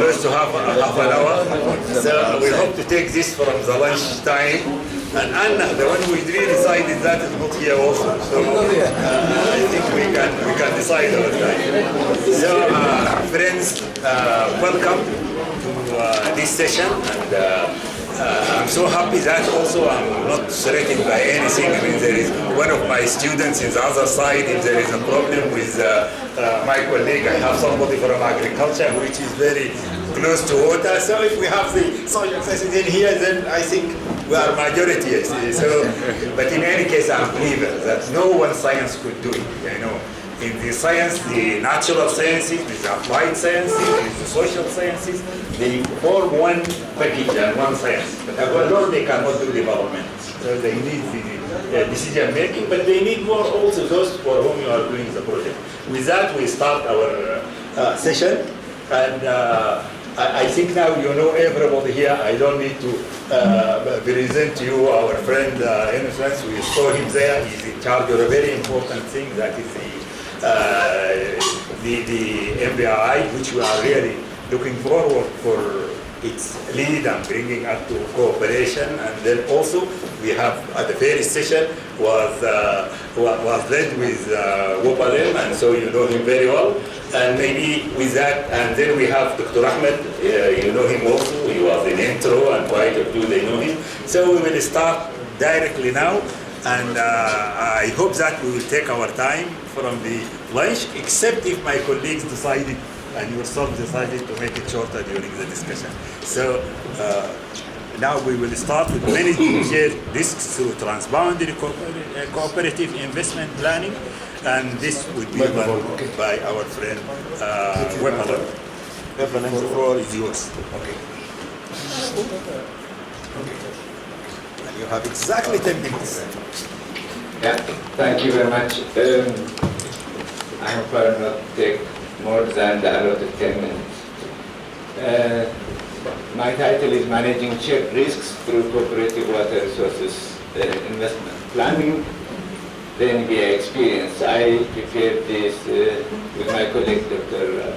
close to half an hour. So we hope to take this from the lunch time. And Anna, the one who really decided that, is not here also. So I think we can decide our time. So friends, welcome to this session. And I'm so happy that also I'm not threatened by anything. I mean, there is one of my students in the other side. If there is a problem with my colleague, I have somebody from agriculture, which is very close to water. So if we have the science in here, then I think we are majority. So, but in any case, I'm a believer that no one science could do it. You know, in the science, the natural sciences, the applied sciences, the social sciences, they form one package and one science. But alone they cannot do development. So they need the decision making, but they need more also those for whom you are doing the project. With that, we start our session. And I think now you know everybody here. I don't need to present to you our friend Innocence. We saw him there. He's in charge of a very important thing, that is the MBI, which we are really looking forward for its lead and bringing up to cooperation. And then also we have at the very session was led with Wubalem, and so you know him very well. And maybe with that, and then we have Dr. Ahmed, you know him also. He was in ENTRO, and quite a few they know him. So we will start directly now. And I hope that we will take our time from the lunch, except if my colleagues decided and yourself decided to make it shorter during the discussion. So now we will start with managing shared risks through transboundary cooperative investment planning, and this would be done by our friend Wubalem. Wubalem, the floor is yours. Okay. And you have exactly 10 minutes. Yeah, thank you very much. I hope I will not take more than the allotted 10 minutes. My title is Managing Shared Risks Through Cooperative Water Resources Investment Planning, the NBA experience. I prepared this with my colleague Dr.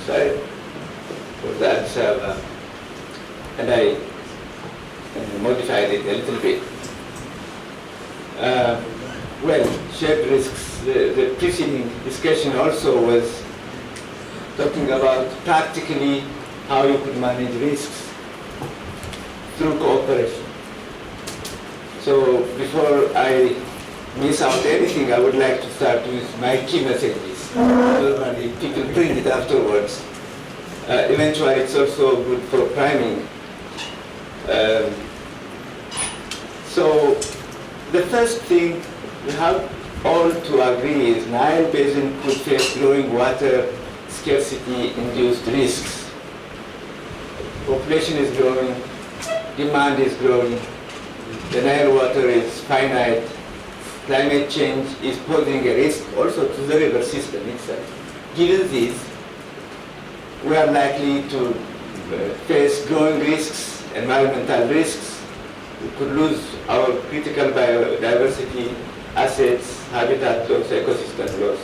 Salih for the Addis Ababa, and I modified it a little bit. Well, shared risks, the preceding discussion also was talking about practically how you could manage risks through cooperation. So before I miss out anything, I would like to start with my key messages. Normally people print it afterwards. Eventually it's also good for priming. So the first thing we have all to agree is Nile Basin could face growing water scarcity-induced risks. Population is growing, demand is growing, the Nile water is finite, climate change is posing a risk also to the river system itself. Given this, we are likely to face growing risks, environmental risks. We could lose our critical biodiversity assets, habitat loss, ecosystem loss.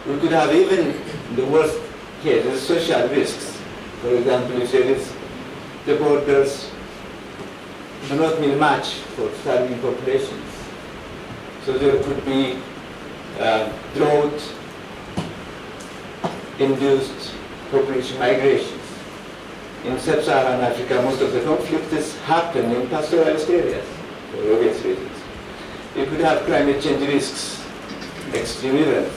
We could have even, in the worst case, social risks. For example, if there is the borders do not mean much for starving populations. So there could be drought-induced population migrations. In sub-Saharan Africa, most of the conflicts happen in pastoralist areas for obvious reasons. You could have climate change risks, extreme events,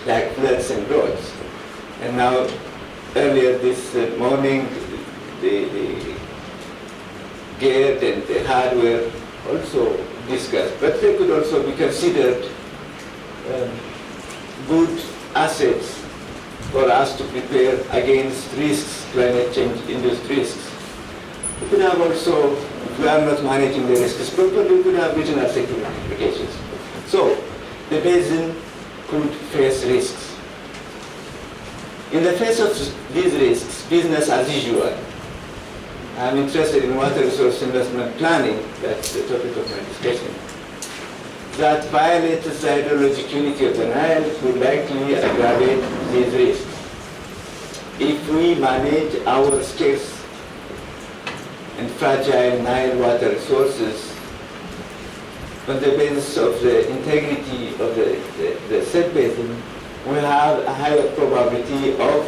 like floods and droughts. And now, earlier this morning, the gear and the hardware also discussed, but they could also be considered good assets for us to prepare against risks, climate change-induced risks. We could have also, if we are not managing the risks properly, we could have regional security implications. So, the basin could face risks. In the face of these risks, business as usual. I'm interested in water resource investment planning, that's the topic of my discussion. That violates the hydrologic unity of the Nile would likely aggravate these risks. if we manage our scarce and fragile Nile water resources on the basis of the integrity of the said basin, we have a higher probability of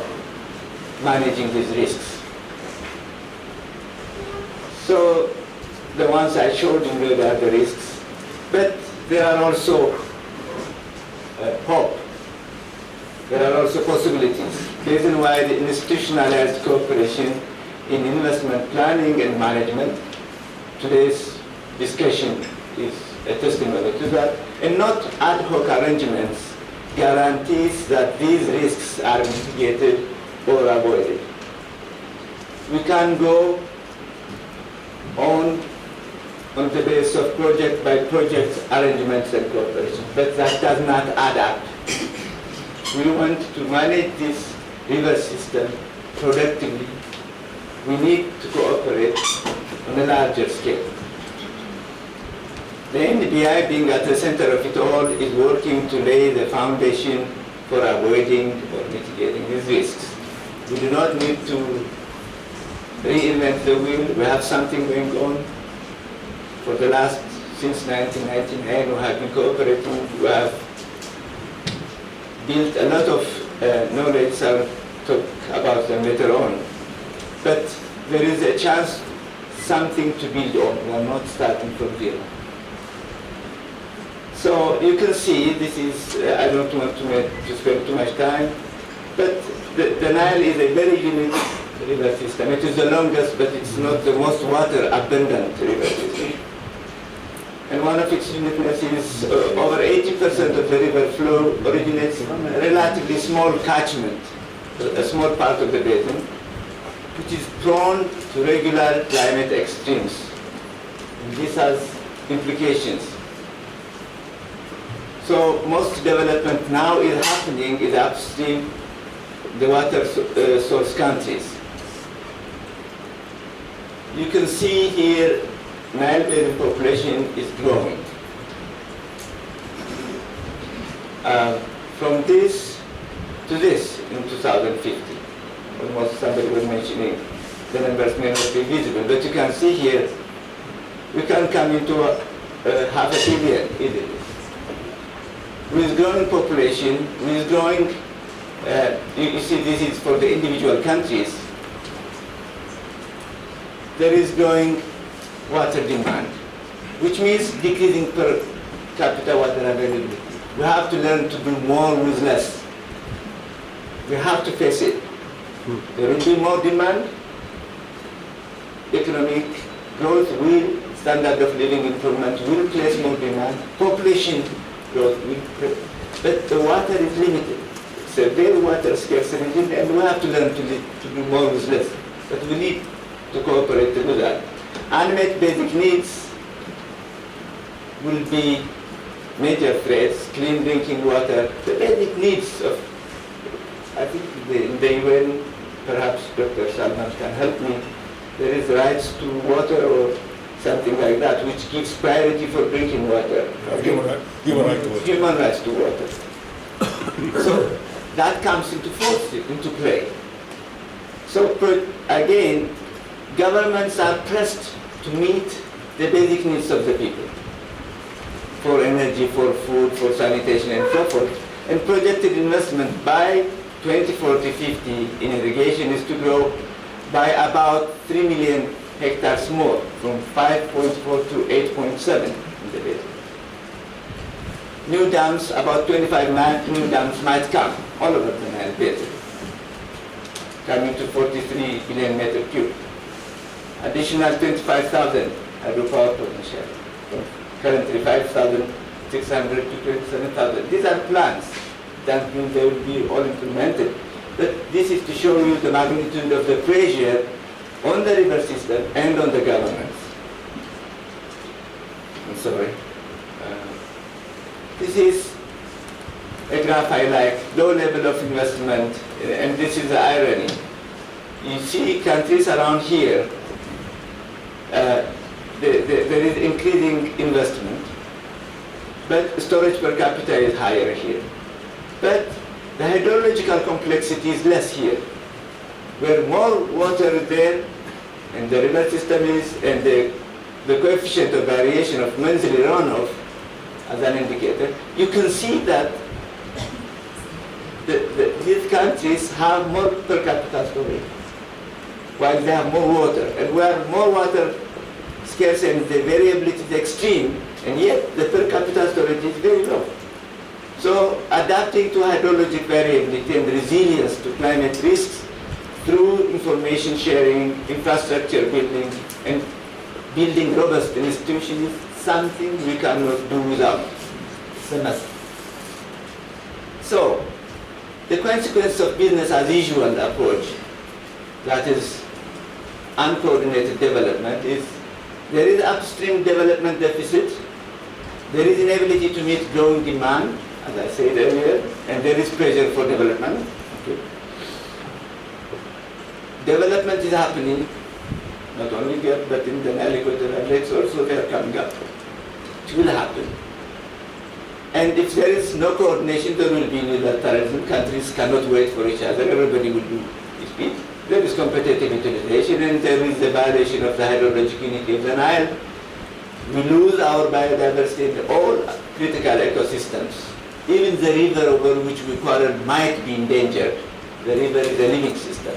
managing these risks. So the ones I showed you really are the risks, but there are also hope. There are also possibilities. Basin-wide institutionalized cooperation in investment planning and management. Today's discussion is a testimony to that. And not ad hoc arrangements guarantees that these risks are mitigated or avoided. We can go on the basis of project by project arrangements and cooperation, but that does not add up. We want to manage this river system productively. We need to cooperate on a larger scale. The NBI, being at the center of it all, is working to lay the foundation for avoiding or mitigating these risks. We do not need to reinvent the wheel. We have something going on. For the last, since 1999, we have been cooperating. We have built a lot of knowledge. I'll talk about them later on. But there is a chance, something to build on. We are not starting from zero. So you can see, this is, I don't want to spend too much time, but the Nile is a very unique river system. It is the longest, but it's not the most water abundant river system. And one of its uniquenesses is over 80% of the river flow originates from a relatively small catchment, a small part of the basin, which is prone to regular climate extremes. And this has implications. So most development now is happening is upstream the water source countries. You can see here Nile Basin population is growing. From this to this in 2050. Almost somebody was mentioning the numbers may not be visible, but you can see here we can come into half a billion easily. With growing population, with growing, you see this is for the individual countries, there is growing water demand, which means decreasing per capita water availability. We have to learn to do more with less. We have to face it. There will be more demand, economic growth will, standard of living improvement will place more demand, population growth will, but the water is limited. It's a very water scarce region, and we have to learn to do more with less. But we need to cooperate to do that. Unmet basic needs will be major threats, clean drinking water, the basic needs of, I think in the UN, perhaps Dr. Salman can help me, there is rights to water or something like that, which gives priority for drinking water. Human rights to water. Human rights to water. So that comes into force, into play. So again, governments are pressed to meet the basic needs of the people for energy, for food, for sanitation, and so forth. And projected investment by 2040-50 in irrigation is to grow by about 3 million hectares more, from 5.4 to 8.7 in the basin. New dams, about 25 new dams might come all over the Nile Basin, coming to 43 billion meter cube. Additional 25,000 hydropower potential, from currently 5,600 to 27,000. These are plans. That means they will be all implemented. But this is to show you the magnitude of the pressure on the river system and on the governments. I'm sorry. This is a graph I like, low level of investment, and this is the irony. You see countries around here, there is increasing investment, but storage per capita is higher here. But the hydrological complexity is less here. where more water is there, and the river system is, and the coefficient of variation of monthly runoff as an indicator, you can see that these countries have more per capita storage, while they have more water. And where more water scarce and the variability is extreme, and yet the per capita storage is very low. So adapting to hydrologic variability and resilience to climate risks through information sharing, infrastructure building, and building robust institutions is something we cannot do without. It's a must. So, the consequence of business as usual approach, that is uncoordinated development, is there is upstream development deficit, there is inability to meet growing demand, as I said earlier, and there is pressure for development. Okay. Development is happening, not only here, but in the Nile Equatorial lakes also they are coming up. It will happen. And if there is no coordination, there will be unilateralism. Countries cannot wait for each other. Everybody will do its bit. There is competitive utilization, and there is the violation of the hydrologic unity of the Nile. We lose our biodiversity in all critical ecosystems. Even the river over which we quarrel might be endangered. The river is a living system.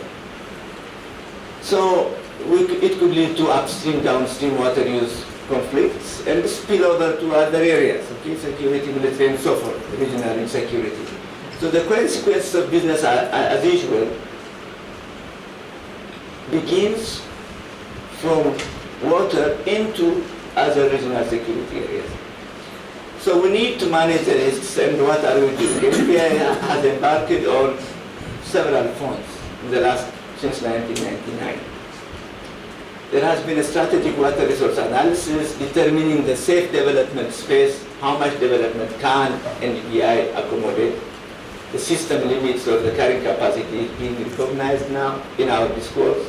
So it could lead to upstream, downstream water use conflicts and spill over to other areas, okay, security, military, and so forth, regional insecurity. So the consequence of business as usual begins from water into other regional security areas. So we need to manage the risks, and what are we doing? NPI has embarked on several fronts in the last, since 1999. There has been a strategic water resource analysis determining the safe development space, how much development can NPI accommodate. The system limits or the carrying capacity is being recognized now in our discourse.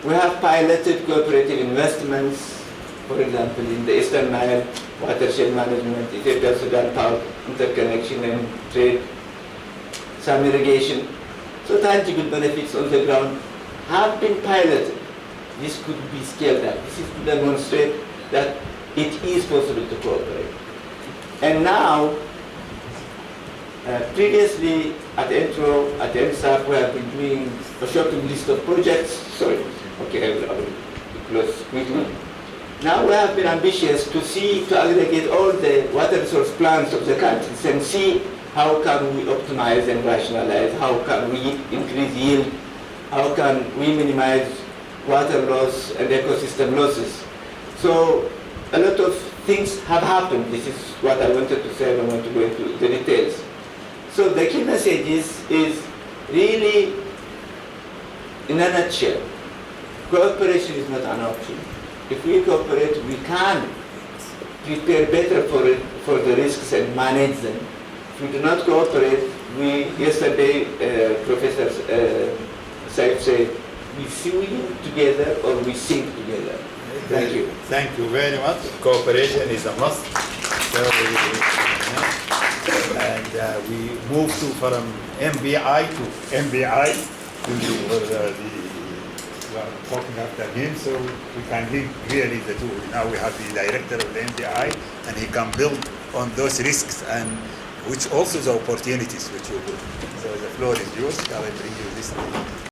We have piloted cooperative investments, for example, in the Eastern Nile, watershed management, Ethiopia-Sudan power interconnection and trade, some irrigation. So tangible benefits on the ground have been piloted. This could be scaled up. This is to demonstrate that it is possible to cooperate. And now, previously at ENTRO, at ENSAP, we have been doing a shopping list of projects. Sorry, okay, I will close quickly. Now we have been ambitious to aggregate all the water resource plans of the countries and see how can we optimize and rationalize, how can we increase yield, how can we minimize water loss and ecosystem losses. So a lot of things have happened. This is what I wanted to say. I don't want to go into the details. So the key message is really, in a nutshell, cooperation is not an option. If we cooperate, we can prepare better for the risks and manage them. If we do not cooperate, yesterday Professor Salih said, we swim together or we sink together. Thank you. Thank you very much. Cooperation is a must. So, and we move from MBI to MBI talking after him, so we can link really the two. Now we have the director of the MBI, and he can build on those risks and which also the opportunities which you do. So the floor is yours. I will bring you this.